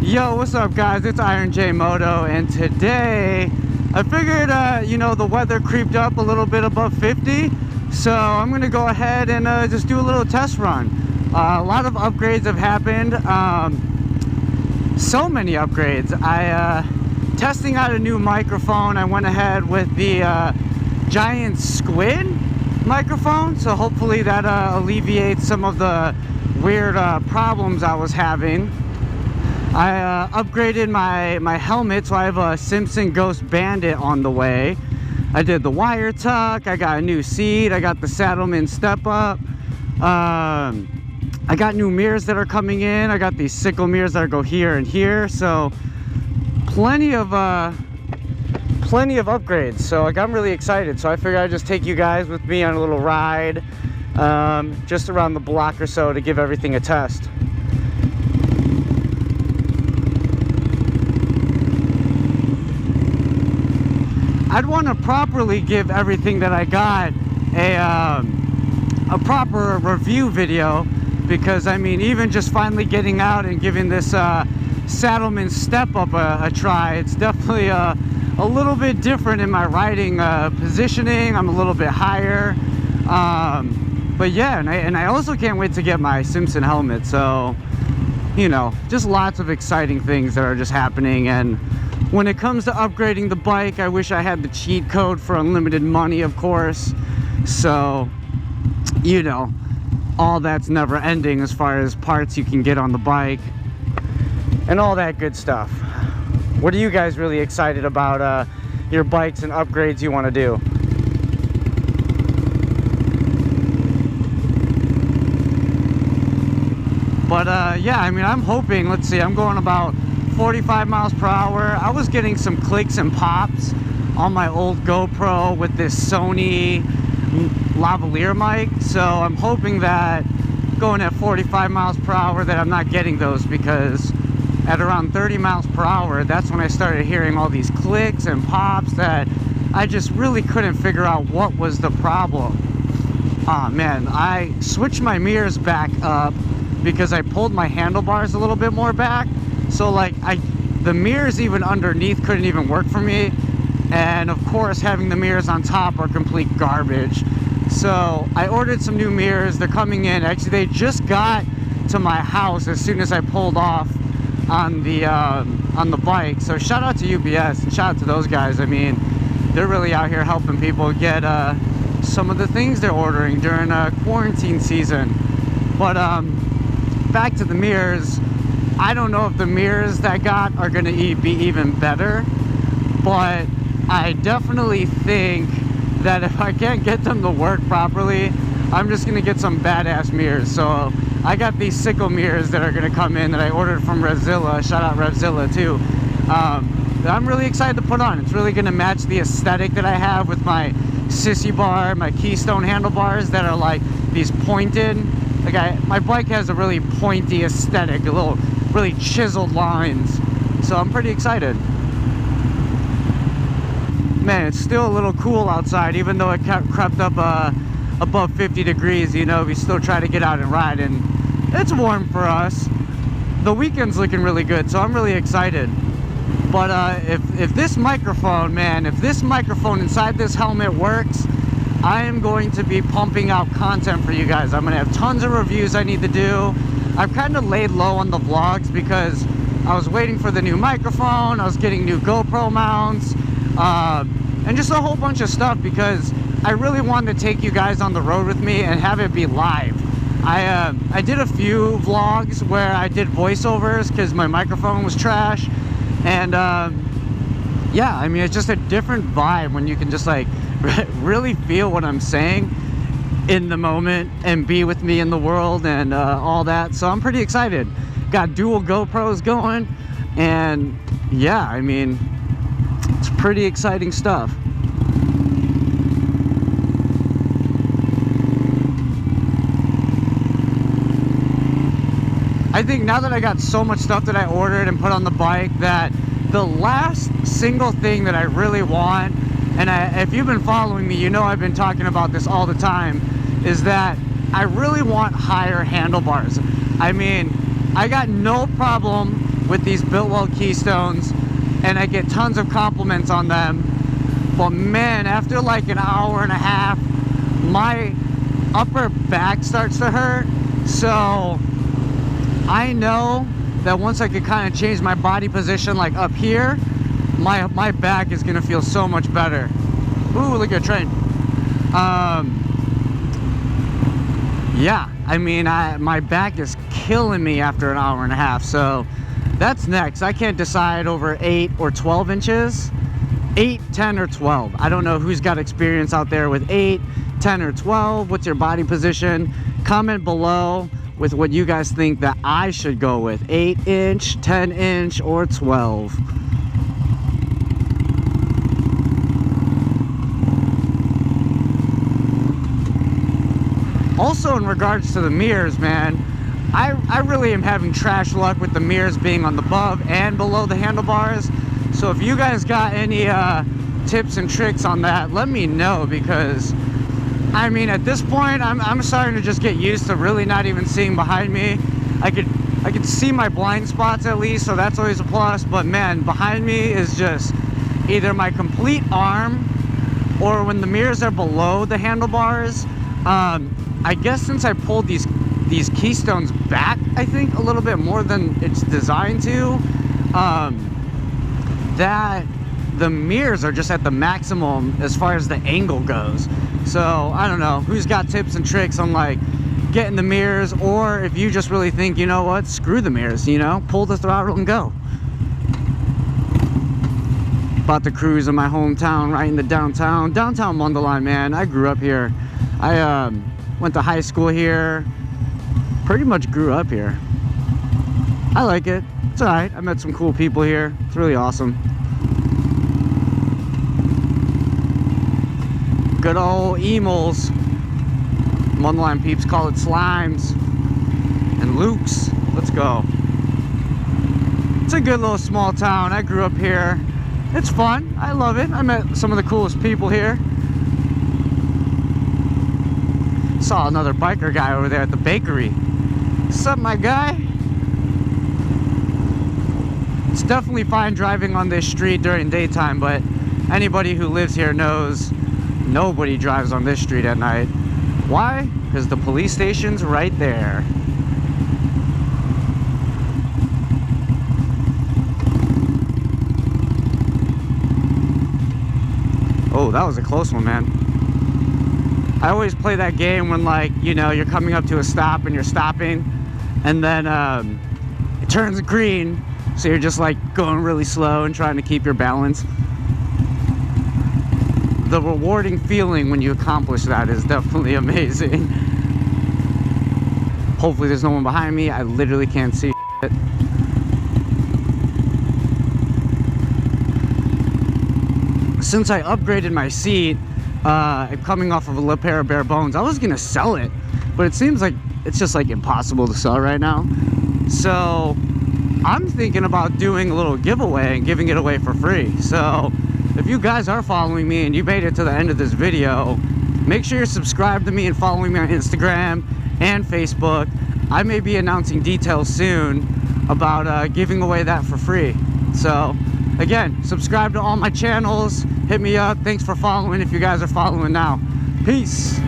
Yo, what's up guys? It's Iron J Moto, and today I figured, you know, the weather creeped up a little bit above 50, so I'm gonna go ahead and just do a little test run. A lot of upgrades have happened, so many upgrades. Testing out a new microphone. I went ahead with the giant Squid microphone, so hopefully that alleviates some of the weird problems I was having. I upgraded my helmet, so I have a Simpson Ghost Bandit on the way. I did the wire tuck, I got a new seat, I got the Saddlemen step up. I got new mirrors that are coming in. I got these sickle mirrors that go here and here, so plenty of upgrades. So like, I'm really excited, so I figured I'd just take you guys with me on a little ride, just around the block or so to give everything a test. I'd want to properly give everything that I got a proper review video, because I mean, even just finally getting out and giving this Saddlemen step up a try, it's definitely a little bit different in my riding positioning. I'm a little bit higher, but yeah, and I also can't wait to get my Simpson helmet. So, you know, just lots of exciting things that are just happening. And when it comes to upgrading the bike, I wish I had the cheat code for unlimited money, of course. So, you know, all that's never ending as far as parts you can get on the bike and all that good stuff. What are you guys really excited about your bikes and upgrades you want to do? But yeah, I mean, I'm hoping, let's see, I'm going about 45 miles per hour. I was getting some clicks and pops on my old GoPro with this Sony lavalier mic, so I'm hoping that going at 45 miles per hour that I'm not getting those, because at around 30 miles per hour, that's when I started hearing all these clicks and pops that I just really couldn't figure out what was the problem. Ah man, I switched my mirrors back up because I pulled my handlebars a little bit more back. So like, the mirrors even underneath couldn't even work for me. And of course, having the mirrors on top are complete garbage. So I ordered some new mirrors. They're coming in. Actually, they just got to my house as soon as I pulled off on the bike. So shout out to UPS and shout out to those guys. I mean, they're really out here helping people get some of the things they're ordering during quarantine season. But back to the mirrors. I don't know if the mirrors that I got are gonna be even better, but I definitely think that if I can't get them to work properly, I'm just gonna get some badass mirrors. So I got these sickle mirrors that are gonna come in that I ordered from Revzilla. Shout out Revzilla too. That I'm really excited to put on. It's really gonna match the aesthetic that I have with my Sissy Bar, my Keystone handlebars that are like these pointed. Like my bike has a really pointy aesthetic, a little really chiseled lines. So I'm pretty excited. Man, it's still a little cool outside, even though it crept up above 50 degrees. You know, we still try to get out and ride, and it's warm for us. The weekend's looking really good, so I'm really excited. But if this microphone, man, if this microphone inside this helmet works, I am going to be pumping out content for you guys. I'm gonna have tons of reviews I need to do. I've kind of laid low on the vlogs because I was waiting for the new microphone. I was getting new GoPro mounts, and just a whole bunch of stuff, because I really wanted to take you guys on the road with me and have it be live. I did a few vlogs where I did voiceovers because my microphone was trash, and yeah, I mean, it's just a different vibe when you can just like really feel what I'm saying in the moment and be with me in the world and all that. So I'm pretty excited. Got dual GoPros going, and yeah, I mean, it's pretty exciting stuff. I think now that I got so much stuff that I ordered and put on the bike, that the last single thing that I really want and if you've been following me, you know I've been talking about this all the time, is that I really want higher handlebars. I mean, I got no problem with these Biltwell Keystones, and I get tons of compliments on them, but man, after like an hour and a half, my upper back starts to hurt. So I know that once I could kind of change my body position, like up here, my back is gonna feel so much better. Ooh, look at a train. Yeah, I mean, my back is killing me after an hour and a half, so that's next. I can't decide over 8 or 12 inches. 8, 10, or 12. I don't know who's got experience out there with 8, 10, or 12. What's your body position? Comment below with what you guys think that I should go with. 8 inch, 10 inch, or 12. Also, in regards to the mirrors, man, I really am having trash luck with the mirrors being on the above and below the handlebars. So if you guys got any tips and tricks on that, let me know, because I mean, at this point, I'm starting to just get used to really not even seeing behind me. I could see my blind spots at least, so that's always a plus. But man, behind me is just either my complete arm, or when the mirrors are below the handlebars. I guess since I pulled these Keystones back, I think a little bit more than it's designed to, that the mirrors are just at the maximum as far as the angle goes. So I don't know who's got tips and tricks on like getting the mirrors, or if you just really think, you know what, screw the mirrors, you know, pull the throttle and go. About to cruise in my hometown, right in the downtown Mundelein, man. I grew up here. I went to high school here, pretty much grew up here. I like it. It's alright. I met some cool people here. It's really awesome. Good old emos. Mundelein peeps call it slimes and lukes. Let's go. It's a good little small town. I grew up here. It's fun. I love it. I met some of the coolest people here. Saw another biker guy over there at the bakery. What's up, my guy? It's definitely fine driving on this street during daytime, but anybody who lives here knows nobody drives on this street at night. Why? Because the police station's right there. Oh, that was a close one, man. I always play that game when, like, you know, you're coming up to a stop and you're stopping, and then it turns green, so you're just like going really slow and trying to keep your balance. The rewarding feeling when you accomplish that is definitely amazing. Hopefully there's no one behind me. I literally can't see shit. Since I upgraded my seat, coming off of a little pair of bare bones, I was gonna sell it, but it seems like it's just like impossible to sell right now. So I'm thinking about doing a little giveaway and giving it away for free. So if you guys are following me and you made it to the end of this video, make sure you're subscribed to me and following me on Instagram and Facebook. I may be announcing details soon about giving away that for free. So again, subscribe to all my channels, hit me up. Thanks for following if you guys are following now. Peace.